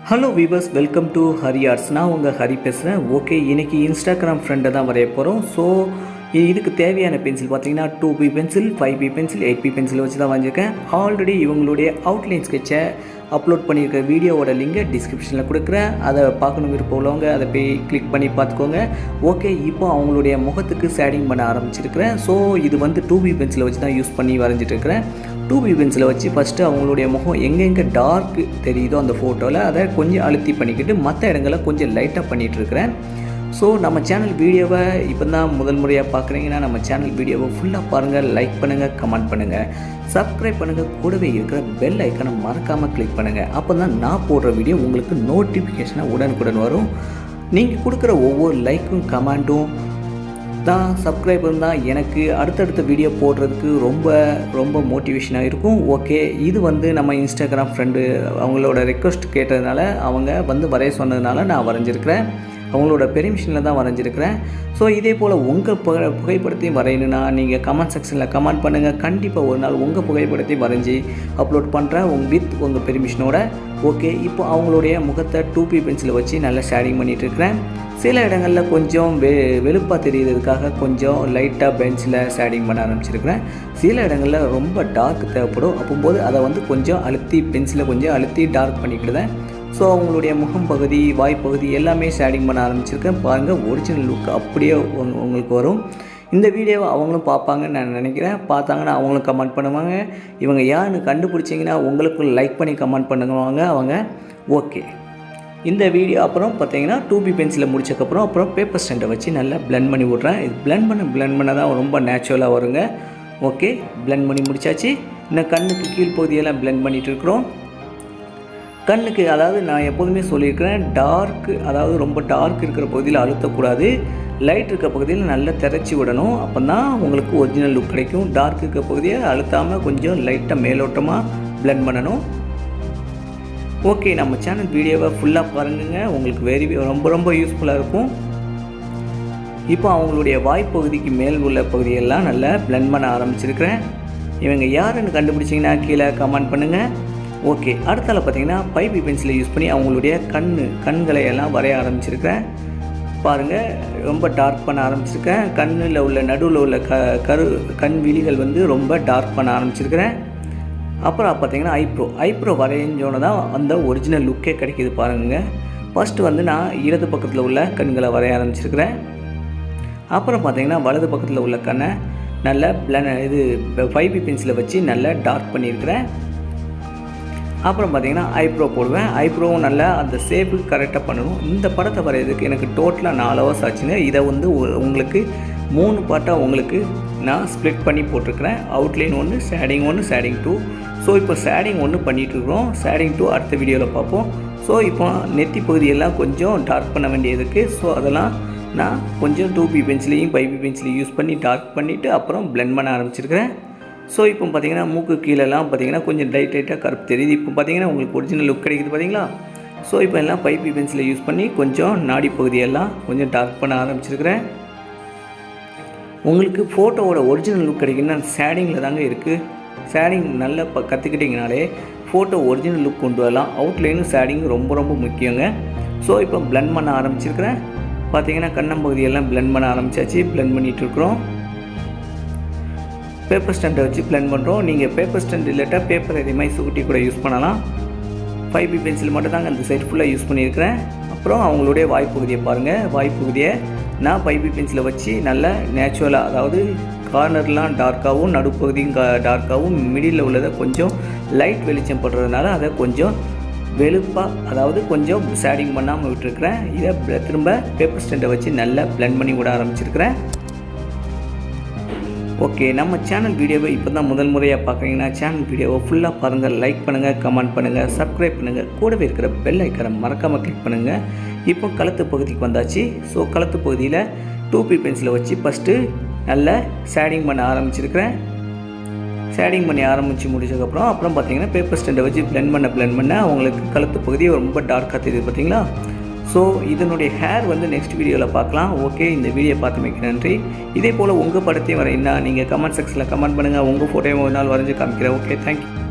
Hello viewers, welcome to Hari arts. நான் உங்கள் ஹரி பேசுகிறேன். ஓகே, இன்றைக்கி இன்ஸ்டாகிராம் ஃப்ரெண்டை தான் வரைய போகிறோம். ஸோ இதுக்கு தேவையான பென்சில் பார்த்தீங்கன்னா 2B pencil, 5B pencil, 8B pencil வச்சு தான் வாங்கியிருக்கேன். ஆல்ரெடி இவங்களுடைய அவுட்லைன் ஸ்கெட்சை அப்லோட் பண்ணியிருக்க வீடியோவோட லிங்கை டிஸ்கிரிப்ஷனில் கொடுக்குறேன். அதை பார்க்கணும் விருப்பம் உள்ளவங்க அதை போய் கிளிக் பண்ணி பார்த்துக்கோங்க. ஓகே, இப்போ அவங்களுடைய முகத்துக்கு ஷேடிங் பண்ண ஆரம்பிச்சிருக்கிறேன். ஸோ இது வந்து 2B பென்சிலை வச்சு தான் யூஸ் பண்ணி வரைஞ்சிட்டு இருக்கிறேன். 2B பென்சிலை வச்சு ஃபஸ்ட்டு அவங்களுடைய முகம் எங்கெங்கே டார்க் தெரியுதோ அந்த ஃபோட்டோவில் அதை கொஞ்சம் அழுத்தி பண்ணிக்கிட்டு மற்ற இடங்களை கொஞ்சம் லைட்டாக பண்ணிகிட்ருக்கிறேன். ஸோ நம்ம சேனல் வீடியோவை இப்போ தான் முதல் முறையாக பார்க்குறீங்கன்னா நம்ம சேனல் வீடியோவை ஃபுல்லாக பாருங்கள், லைக் பண்ணுங்கள், கமெண்ட் பண்ணுங்கள், சப்ஸ்கிரைப் பண்ணுங்கள், கூடவே இருக்கிற பெல் ஐக்கனை மறக்காமல் கிளிக் பண்ணுங்கள். அப்போ தான் நான் போடுற வீடியோ உங்களுக்கு நோட்டிஃபிகேஷனாக உடனுக்குடன் வரும். நீங்கள் கொடுக்குற ஒவ்வொரு லைக்கும் கமெண்ட்டும் தான் சப்ஸ்கிரைபர் தான் எனக்கு அடுத்தடுத்த வீடியோ போடுறதுக்கு ரொம்ப மோட்டிவேஷனாக இருக்கும். ஓகே, இது வந்து நம்ம இன்ஸ்டாகிராம் ஃப்ரெண்டு அவங்களோட ரெக்வஸ்ட் கேட்டதுனால அவங்க வந்து வரைய சொன்னதுனால நான் வரைஞ்சிருக்கிறேன். அவங்களோட பெர்மிஷனில் தான் வரைஞ்சிருக்கிறேன். ஸோ இதே போல் உங்கள் புகைப்படத்தையும் வரையணுன்னா நீங்கள் கமெண்ட் செக்ஷனில் கமெண்ட் பண்ணுங்கள். கண்டிப்பாக ஒரு நாள் உங்கள் புகைப்படத்தையும் வரைஞ்சி அப்லோட் பண்ணுறேன் வித் உங்கள் பெர்மிஷனோட. ஓகே, இப்போ அவங்களுடைய முகத்தை 2B பென்சிலை வச்சு நல்லா ஷேடிங் பண்ணிகிட்ருக்கிறேன். சில இடங்களில் கொஞ்சம் வெளுப்பாக தெரியுறதுக்காக கொஞ்சம் லைட்டாக பென்சிலை ஷேடிங் பண்ண ஆரம்பிச்சிருக்கிறேன். சில இடங்களில் ரொம்ப டார்க் தேவைப்படும். அப்போது அதை வந்து கொஞ்சம் அழுத்தி பென்சிலை கொஞ்சம் அழுத்தி டார்க் பண்ணிக்கிடுதேன். ஸோ அவங்களுடைய முகம் பகுதி, வாய்ப்பகுதி எல்லாமே ஷேடிங் பண்ண ஆரம்பிச்சிருக்கேன். பாருங்கள், ஒரிஜினல் லுக் அப்படியே உங்களுக்கு வரும். இந்த வீடியோவை அவங்களும் பார்ப்பாங்கன்னு நான் நினைக்கிறேன். பார்த்தாங்கன்னா அவங்களும் கமெண்ட் பண்ணுவாங்க. இவங்க யாருன்னு கண்டுபிடிச்சிங்கன்னா உங்களுக்கு லைக் பண்ணி கமெண்ட் பண்ணுவாங்க அவங்க. ஓகே, இந்த வீடியோ அப்புறம் பார்த்தீங்கன்னா 2B பென்சிலை முடிச்சக்கப்புறம் அப்புறம் பேப்பர் ஸ்டாண்டை வச்சு நல்லா பிளெண்ட் பண்ணி விட்றேன். இது பிளெண்ட் பண்ண தான் ரொம்ப நேச்சுரலாக வருங்க. ஓகே, பிளெண்ட் பண்ணி முடித்தாச்சு. இன்னும் கண்ணுக்கு கீழ்ப்பகுதியெல்லாம் பிளெண்ட் பண்ணிகிட்டு இருக்கிறோம். கண்ணுக்கு அதாவது நான் எப்போதுமே சொல்லியிருக்கிறேன், அதாவது ரொம்ப டார்க் இருக்கிற பகுதியில் அழுத்தக்கூடாது. லைட் இருக்கிற பகுதியில் நல்லா திரைச்சி விடணும். அப்போ தான் உங்களுக்கு ஒரிஜினல் லுக் கிடைக்கும். டார்க் இருக்கிற பகுதியை அழுத்தாமல் கொஞ்சம் லைட்டாக மேலோட்டமாக பிளெண்ட் பண்ணணும். ஓகே, நம்ம சேனல் வீடியோவை ஃபுல்லாக பாருங்க, உங்களுக்கு ரொம்ப யூஸ்ஃபுல்லாக இருக்கும். இப்போ அவங்களுடைய வாய்ப்பகுதிக்கு மேல் உள்ள பகுதியெல்லாம் நல்லா பிளெண்ட் பண்ண ஆரம்பிச்சிருக்கிறேன். இவங்க யாருன்னு கண்டுபிடிச்சிங்கன்னா கீழே கமெண்ட் பண்ணுங்கள். ஓகே, அடுத்தால பார்த்தீங்கன்னா 5B பென்சிலை யூஸ் பண்ணி அவங்களுடைய கண்களை எல்லாம் வரைய ஆரம்பிச்சிருக்கிறேன். பாருங்கள், ரொம்ப டார்க் பண்ண ஆரம்பிச்சிருக்கேன். கண்ணில் உள்ள நடுவில் உள்ள கண் விழிகள் வந்து ரொம்ப டார்க் பண்ண ஆரம்பிச்சிருக்கிறேன். அப்புறம் பார்த்தீங்கன்னா ஐப்ரோ வரைஞ்சோன்னு தான் அந்த ஒரிஜினல் லுக்கே கிடைக்கிது. பாருங்கள், ஃபஸ்ட்டு வந்து நான் இடது பக்கத்தில் உள்ள கண்களை வரைய ஆரம்பிச்சிருக்கிறேன். அப்புறம் பார்த்தீங்கன்னா வலது பக்கத்தில் உள்ள கண்ணை நல்லா 5B பென்சிலை வச்சு நல்லா டார்க் பண்ணியிருக்கிறேன். அப்புறம் பார்த்தீங்கன்னா ஐப்ரோ போடுவேன். ஐப்ரோவும் நல்லா அந்த ஷேப்புக்கு கரெக்டாக பண்ணணும். இந்த படத்தை வரைகிறதுக்கு எனக்கு டோட்டலாக 4 ஹவர்ஸ் ஆச்சுங்க. இதை வந்து உங்களுக்கு 3 பார்ட்டாக உங்களுக்கு நான் ஸ்ப்ளிட் பண்ணி போட்டிருக்கிறேன். Outline 1, shading 1, shading 2. ஸோ இப்போ ஷேடிங் 1 பண்ணிகிட்ருக்குறோம். ஷேடிங் 2 அடுத்த வீடியோவில் பார்ப்போம். ஸோ இப்போ நெத்தி பகுதியெல்லாம் கொஞ்சம் டார்க் பண்ண வேண்டியதுக்கு. ஸோ அதெல்லாம் நான் கொஞ்சம் 2B பென்சிலையும் 5B பென்சிலையும் யூஸ் பண்ணி டார்க் பண்ணிவிட்டு அப்புறம் பிளெண்ட் பண்ண ஆரம்பிச்சிருக்கிறேன். ஸோ இப்போ பார்த்தீங்கன்னா மூக்கு கீழெல்லாம் பார்த்தீங்கன்னா கொஞ்சம் லைட்டாக கருப்பு தெரியுது. இப்போ பார்த்தீங்கன்னா உங்களுக்கு ஒரிஜினல் லுக் கிடைக்குது பார்த்தீங்களா. ஸோ இப்போ எல்லாம் 5B பென்சிலை யூஸ் பண்ணி கொஞ்சம் நாடி பகுதியெல்லாம் கொஞ்சம் டார்க் பண்ண ஆரம்பிச்சிருக்கிறேன். உங்களுக்கு ஃபோட்டோவோட ஒரிஜினல் லுக் கிடைக்குன்னா ஷேடிங்கில் தாங்க இருக்குது. ஷேடிங் நல்லா கற்றுக்கிட்டிங்கனாலே ஃபோட்டோ ஒரிஜினல் லுக் கொண்டு வரலாம். அவுட்லைனும் ஷேடிங் ரொம்ப முக்கியங்க. ஸோ இப்போ பிளெண்ட் பண்ண ஆரம்பிச்சிருக்கிறேன். பார்த்தீங்கன்னா கண்ணம்பகுதியெல்லாம் பிளெண்ட் பண்ண ஆரம்பித்தாச்சு. பிளெண்ட் பண்ணிகிட்ருக்குறோம். பேப்பர் ஸ்டாண்டை வச்சு பிளெண்ட் பண்ணுறோம். நீங்கள் பேப்பர் ஸ்டாண்ட் இல்லாட்டா பேப்பர் எதையுமே சுகுட்டி கூட யூஸ் பண்ணலாம். 5B பென்சில் மட்டும் தாங்க அந்த சைட் ஃபுல்லாக யூஸ் பண்ணியிருக்கிறேன். அப்புறம் அவங்களுடைய வாய்ப்பகுதியை பாருங்கள். வாய்ப்பகுதியை நான் 5B பென்சிலை வச்சு நல்லா நேச்சுரலாக, அதாவது கார்னர்லாம் டார்க்காகவும் நடுப்பகுதியும் டார்க்காகவும் மிடில் உள்ளதை கொஞ்சம் லைட் வெளிச்சம் படுறதுனால அதை கொஞ்சம் வெளுப்பாக, அதாவது கொஞ்சம் ஷேடிங் பண்ணாமல் விட்டுருக்கிறேன். இதை திரும்ப பேப்பர் ஸ்டாண்டை வச்சு நல்லா பிளெண்ட் பண்ணி விட ஆரம்பிச்சிருக்கிறேன். ஓகே, நம்ம சேனல் வீடியோவை இப்போ தான் முதல் முறையாக பார்க்குறீங்கன்னா சேனல் வீடியோவை ஃபுல்லாக பாருங்கள், லைக் பண்ணுங்கள், கமெண்ட் பண்ணுங்கள், சப்ஸ்கிரைப் பண்ணுங்கள், கூடவே இருக்கிற பெல் ஐக்கனை மறக்காமல் கிளிக் பண்ணுங்கள். இப்போ கழுத்து பகுதிக்கு வந்தாச்சு. ஸோ கழுத்து பகுதியில் 2B பென்சிலை வச்சு ஃபஸ்ட்டு நல்லா ஷேடிங் பண்ண ஆரம்பிச்சிருக்கிறேன். ஷேடிங் பண்ணி முடிச்சதுக்கப்புறம் அப்புறம் பார்த்தீங்கன்னா பேப்பர் ஸ்டாண்டை வச்சு பிளெண்ட் பண்ண அவங்களுக்கு கழுத்து பகுதி ரொம்ப டார்க்காக தெரியுது பார்த்தீங்களா. ஸோ இதனுடைய ஹேர் வந்து நெக்ஸ்ட் வீடியோவில் பார்க்கலாம். ஓகே, இந்த வீடியோ பார்த்தமைக்கு நன்றி. இதே போல் உங்கள் படத்தையும் வரையினா நீங்கள் கமெண்ட் செக்ஷனில் கமெண்ட் பண்ணுங்கள். உங்கள் ஃபோட்டோயும் ஒரு நாள் வரைஞ்சி காமிக்கிறேன். Okay, thank you.